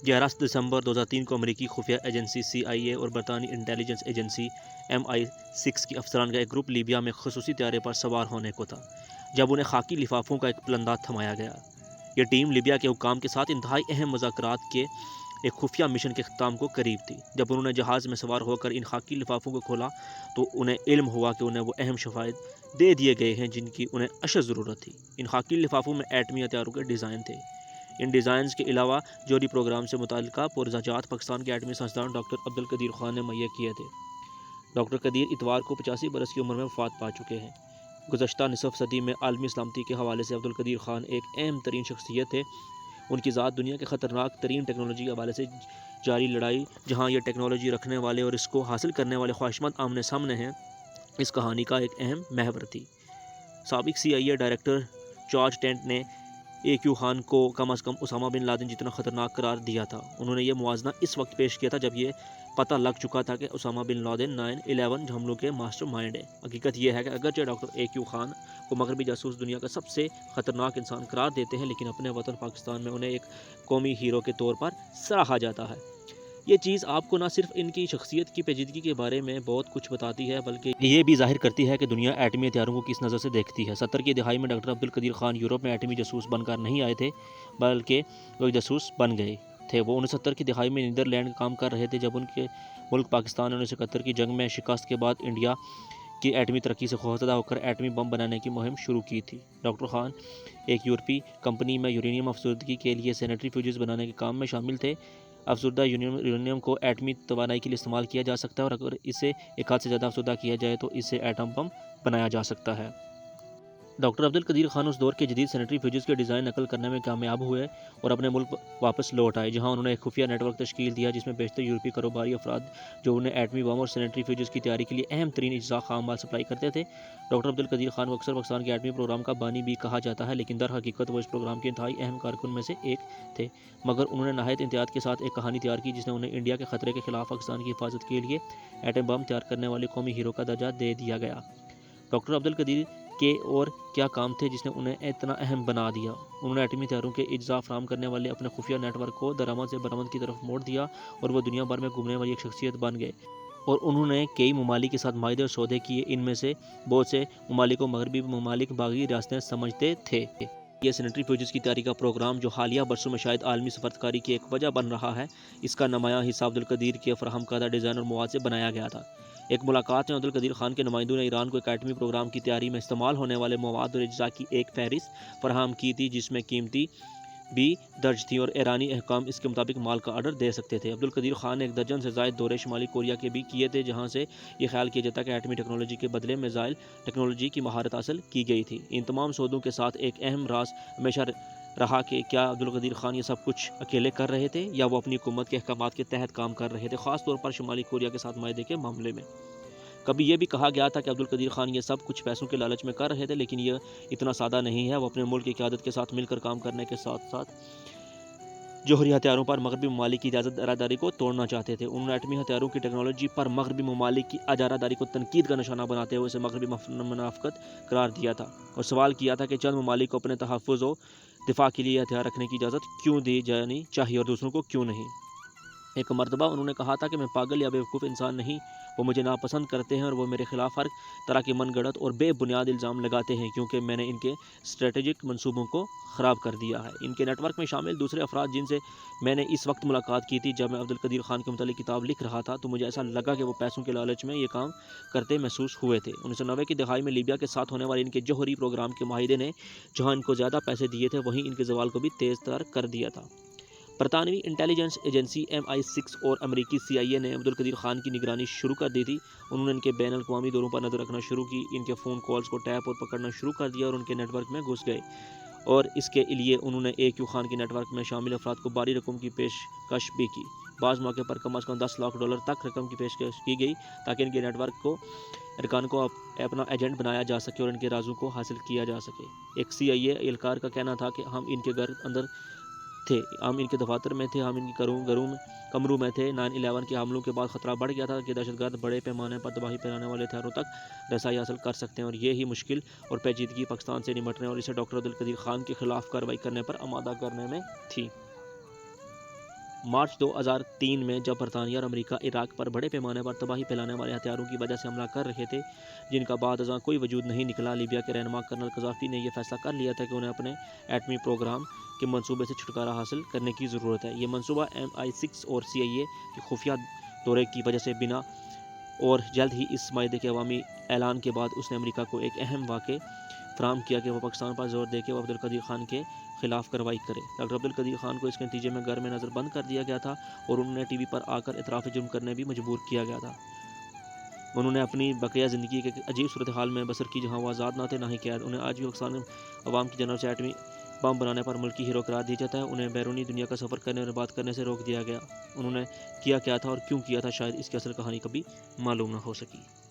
11 دسمبر 2003 کو امریکی خفیہ ایجنسی CIA اور برطانوی انٹیلیجنس ایجنسی MI6 کے افسران کا ایک گروپ لیبیا میں خصوصی طیارے پر سوار ہونے کو تھا جب انہیں خاکی لفافوں کا ایک پلندہ تھمایا گیا۔ یہ ٹیم لیبیا کے حکام کے ساتھ انتہائی اہم مذاکرات کے ایک خفیہ مشن کے اختتام کو قریب تھی۔ جب انہوں نے جہاز میں سوار ہو کر ان خاکی لفافوں کو کھولا تو انہیں علم ہوا کہ انہیں وہ اہم شواہد دے دیے گئے ہیں جن کی انہیں اشد ضرورت تھی۔ ان خاکی لفافوں میں ایٹمی ہتھیاروں کے ڈیزائن تھے۔ ان ڈیزائنز کے علاوہ جوہری پروگرام سے متعلقہ پرزہ پاکستان کے ایٹمی سائنسدان ڈاکٹر عبدالقدیر خان نے مہیا کیے تھے۔ ڈاکٹر قدیر اتوار کو 85 برس کی عمر میں وفات پا چکے ہیں۔ گزشتہ نصف صدی میں عالمی سلامتی کے حوالے سے عبدالقدیر خان ایک اہم ترین شخصیت تھے۔ ان کی ذات دنیا کے خطرناک ترین ٹیکنالوجی کے حوالے سے جاری لڑائی، جہاں یہ ٹیکنالوجی رکھنے والے اور اس کو حاصل کرنے والے خواہشمند آمنے سامنے ہیں، اس کہانی کا ایک اہم محور تھی۔ سابق CIA ڈائریکٹر جارج ٹینٹ نے AQ خان کو کم از کم اسامہ بن لادن جتنا خطرناک قرار دیا تھا۔ انہوں نے یہ موازنہ اس وقت پیش کیا تھا جب یہ پتہ لگ چکا تھا کہ اسامہ بن لادن 9/11 حملوں کے ماسٹر مائنڈ ہے۔ حقیقت یہ ہے کہ اگرچہ ڈاکٹر AQ خان کو مغربی جاسوس دنیا کا سب سے خطرناک انسان قرار دیتے ہیں، لیکن اپنے وطن پاکستان میں انہیں ایک قومی ہیرو کے طور پر سراہا جاتا ہے۔ یہ چیز آپ کو نہ صرف ان کی شخصیت کی پیچیدگی کے بارے میں بہت کچھ بتاتی ہے، بلکہ یہ بھی ظاہر کرتی ہے کہ دنیا ایٹمی ہتھیاروں کو کس نظر سے دیکھتی ہے۔ 70 کی دہائی میں ڈاکٹر عبدالقدیر خان یورپ میں ایٹمی جاسوس بن کر نہیں آئے تھے، بلکہ وہ ایک جاسوس بن گئے تھے۔ وہ 1970 کی دہائی میں نیدرلینڈ کام کر رہے تھے جب ان کے ملک پاکستان نے 1971 کی جنگ میں شکست کے بعد انڈیا کی ایٹمی ترقی سے خوفزدہ ہو کر ایٹمی بم بنانے کی مہم شروع کی تھی۔ ڈاکٹر خان ایک یورپی کمپنی میں یورینیم افزودگی کے لیے سینیٹری فیوجز بنانے کے کام میں شامل تھے۔ افزودہ یورینیم کو ایٹمی توانائی کے لیے استعمال کیا جا سکتا ہے، اور اگر اسے ایک حد سے زیادہ افزودہ کیا جائے تو اس سے ایٹم بم بنایا جا سکتا ہے۔ ڈاکٹر عبدالقدیر خان اس دور کے جدید سینیٹری فیوجز کے ڈیزائن نقل کرنے میں کامیاب ہوئے اور اپنے ملک واپس لوٹ آئے، جہاں انہوں نے ایک خفیہ نیٹ ورک تشکیل دیا جس میں بیشتر یورپی کاروباری افراد جو انہیں ایٹمی بم اور سینیٹری فیوجز کی تیاری کے لیے اہم ترین اجزاء خام مال سپلائی کرتے تھے۔ ڈاکٹر عبدالقدیر خان کو اکثر پاکستان کے ایٹمی پروگرام کا بانی بھی کہا جاتا ہے، لیکن در حقیقت وہ اس پروگرام کے انتہائی اہم کارکن میں سے ایک تھے، مگر انہوں نے نہایت احتیاط کے ساتھ ایک کہانی تیار کی جس نے انہیں انڈیا کے خطرے کے خلاف پاکستان کی حفاظت کے لیے ایٹم بم تیار کرنے والے قومی ہیرو کا درجہ دے دیا گیا۔ ڈاکٹر عبدالقدیر کے اور کیا کام تھے جس نے انہیں اتنا اہم بنا دیا؟ انہوں نے ایٹمی ہتھیاروں کے اجزاء فراہم کرنے والے اپنے خفیہ نیٹ ورک کو درآمد سے برآمد کی طرف موڑ دیا اور وہ دنیا بھر میں گھومنے والی ایک شخصیت بن گئے، اور انہوں نے کئی ممالک کے ساتھ معاہدے اور سودے کیے۔ ان میں سے بہت سے ممالک کو مغربی ممالک باغی ریاستیں سمجھتے تھے۔ یہ سینیٹری فیوجز کی تیاری کا پروگرام جو حالیہ برسوں میں شاید عالمی سفارتکاری کی ایک وجہ بن رہا ہے، اس کا نمایاں حصہ عبدالقدیر کے فراہم کردہ ڈیزائن اور مواد سے بنایا گیا تھا۔ ایک ملاقات میں عبدالقدیر خان کے نمائندوں نے ایران کو ایک ایٹمی پروگرام کی تیاری میں استعمال ہونے والے مواد اور اجزاء کی ایک فہرست فراہم کی تھی جس میں قیمتیں بھی درج تھیں، اور ایرانی حکام اس کے مطابق مال کا آرڈر دے سکتے تھے۔ عبدالقدیر خان نے 1 درجن سے زائد دورے شمالی کوریا کے بھی کیے تھے، جہاں سے یہ خیال کیا جاتا ہے کہ ایٹمی ٹیکنالوجی کے بدلے میزائل ٹیکنالوجی کی مہارت حاصل کی گئی تھی۔ ان تمام سودوں کے ساتھ ایک اہم راز ہمیشہ رہا کہ کیا عبدالقدیر خان یہ سب کچھ اکیلے کر رہے تھے یا وہ اپنی حکومت کے احکامات کے تحت کام کر رہے تھے، خاص طور پر شمالی کوریا کے ساتھ معاہدے کے معاملے میں۔ کبھی یہ بھی کہا گیا تھا کہ عبدالقدیر خان یہ سب کچھ پیسوں کے لالچ میں کر رہے تھے، لیکن یہ اتنا سادہ نہیں ہے۔ وہ اپنے ملک کی قیادت کے ساتھ مل کر کام کرنے کے ساتھ ساتھ جوہری ہتھیاروں پر مغربی ممالک کی اجارہ داری کو توڑنا چاہتے تھے۔ انہوں نے ایٹمی ہتھیاروں کی ٹیکنالوجی پر مغربی ممالک کی اجارہ داری کو تنقید کا نشانہ بناتے ہوئے اسے مغربی منافقت قرار دیا تھا، اور سوال کیا تھا کہ چند ممالک کو اپنے تحفظ و دفاع کے لیے ہتھیار رکھنے کی اجازت کیوں دی جانی چاہیے اور دوسروں کو کیوں نہیں۔ ایک مرتبہ انہوں نے کہا تھا کہ میں پاگل یا بیوقوف انسان نہیں، وہ مجھے ناپسند کرتے ہیں اور وہ میرے خلاف ہر طرح کے من گھڑت اور بے بنیاد الزام لگاتے ہیں کیونکہ میں نے ان کے اسٹریٹجک منصوبوں کو خراب کر دیا ہے۔ ان کے نیٹ ورک میں شامل دوسرے افراد جن سے میں نے اس وقت ملاقات کی تھی جب میں عبدالقدیر خان کے متعلق کتاب لکھ رہا تھا، تو مجھے ایسا لگا کہ وہ پیسوں کے لالچ میں یہ کام کرتے محسوس ہوئے تھے۔ 1990 کی دہائی میں لیبیا کے ساتھ ہونے والے ان کے جوہری پروگرام کے معاہدے نے جہاں ان کو زیادہ پیسے دیے تھے، وہیں ان کے زوال کو بھی تیز تر کر دیا تھا۔ برطانوی انٹیلیجنس ایجنسی MI6 اور امریکی CIA نے عبدالقدیر خان کی نگرانی شروع کر دی تھی۔ انہوں نے ان کے بین الاقوامی دوروں پر نظر رکھنا شروع کی، ان کے فون کالز کو ٹیپ اور پکڑنا شروع کر دیا اور ان کے نیٹ ورک میں گھس گئے، اور اس کے لیے انہوں نے AQ خان کے نیٹ ورک میں شامل افراد کو بھاری رقم کی پیشکش بھی کی۔ بعض موقع پر کم از کم $10 لاکھ تک رقم کی پیشکش کی گئی تاکہ ان کے نیٹ ورک کو ارکان کو اپنا ایجنٹ بنایا جا سکے اور ان کے رازوں کو حاصل کیا جا سکے۔ ایک CIA اہلکار کا کہنا تھا کہ ہم ان کے گھر اندر تھے، ہم ان کے دفاتر میں تھے، ہم ان کے کمروں میں تھے۔ 9/11 کے حملوں کے بعد خطرہ بڑھ گیا تھا کہ دہشت گرد بڑے پیمانے پر تباہی پھیلانے والے ہتھیاروں تک رسائی حاصل کر سکتے ہیں، اور یہی مشکل اور پیچیدگی پاکستان سے نمٹنے اور اسے ڈاکٹر عبدالقدیر خان کے خلاف کارروائی کرنے پر آمادہ کرنے میں تھی۔ مارچ 2003 میں جب برطانیہ اور امریکہ عراق پر بڑے پیمانے پر تباہی پھیلانے والے ہتھیاروں کی وجہ سے حملہ کر رہے تھے، جن کا بعد ازاں کوئی وجود نہیں نکلا، لیبیا کے رہنما کرنل قذافی نے یہ فیصلہ کر لیا تھا کہ انہیں اپنے ایٹمی پروگرام کے منصوبے سے چھٹکارا حاصل کرنے کی ضرورت ہے۔ یہ منصوبہ MI6 اور CIA کے خفیہ دورے کی وجہ سے بنا اور جلد ہی اس معاہدے کے عوامی اعلان کے بعد اس نے امریکہ کو ایک اہم واقعہ فراہم کیا کہ وہ پاکستان پر زور دے کے وہ عبدالقدیر خان کے خلاف کارروائی کرے۔ ڈاکٹر عبدالقدیر خان کو اس کے نتیجے میں گھر میں نظر بند کر دیا گیا تھا اور انہیں ٹی وی پر آ کر اعتراف جرم کرنے بھی مجبور کیا گیا تھا۔ انہوں نے اپنی بقیہ زندگی کے ایک عجیب صورتحال میں بسر کی جہاں وہ آزاد نہ تھے نہ ہی قید۔ انہیں آج بھی پاکستان عوام کی جانب سے ایٹمی بم بنانے پر ملکی ہیرو قرار دیا جاتا ہے۔ انہیں بیرونی دنیا کا سفر کرنے اور بات کرنے سے روک دیا گیا۔ انہوں نے کیا تھا اور کیوں کیا تھا، شاید اس کی اصل کہانی کبھی معلوم نہ ہو سکی۔